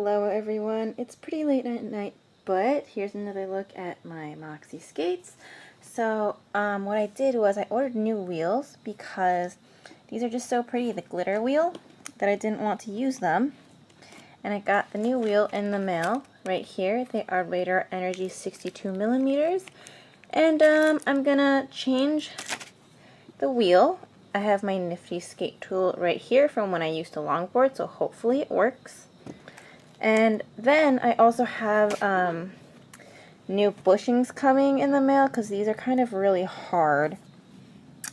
Hello everyone, it's pretty late at night, but here's another look at my Moxi skates. So what I did was I ordered new wheels because these are just so pretty, the glitter wheel, that I didn't want to use them. And I got the new wheel in the mail right here. They are Radar Energy 62 millimeters. And I'm gonna change the wheel. I have my nifty skate tool right here from when I used to longboard, so hopefully it works. And then I also have new bushings coming in the mail because these are kind of really hard.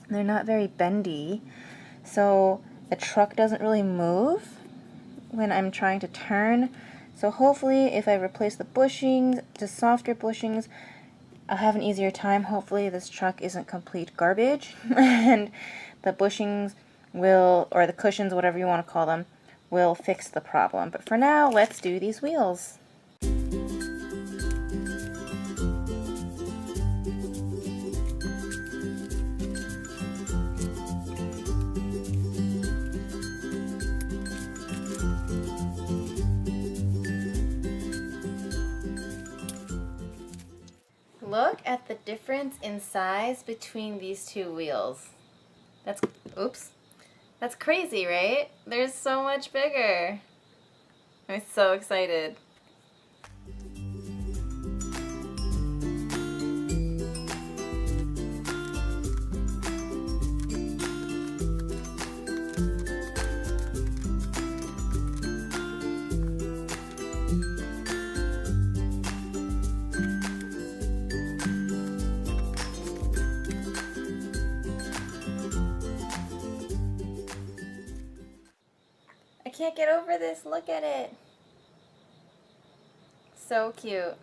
They're not very bendy, so the truck doesn't really move when I'm trying to turn. So hopefully if I replace the bushings to softer bushings, I'll have an easier time. Hopefully this truck isn't complete garbage and the bushings will, or the cushions, whatever you want to call them, will fix the problem. But for now, let's do these wheels. Look at the difference in size between these two wheels. That's crazy, right? They're so much bigger. I'm so excited. I can't get over this. Look at it. So cute.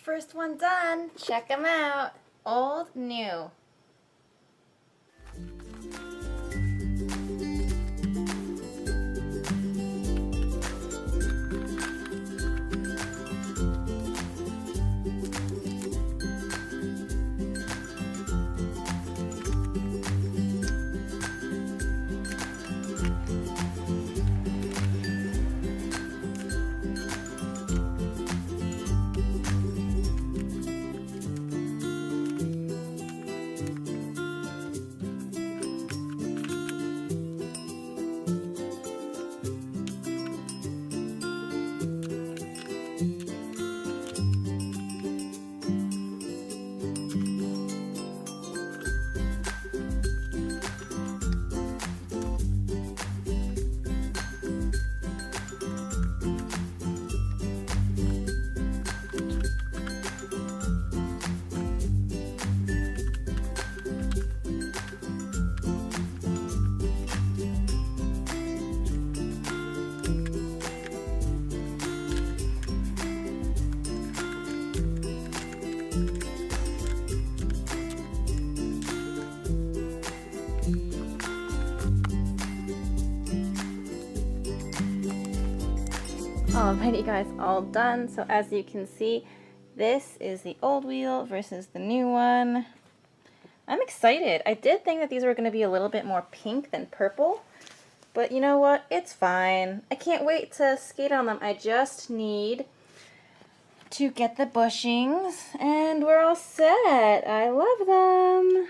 First one done. Check them out. Old, new. Alrighty guys, all done. So as you can see, this is the old wheel versus the new one. I'm excited. I did think that these were going to be a little bit more pink than purple, but you know what? It's fine. I can't wait to skate on them. I just need to get the bushings and we're all set. I love them.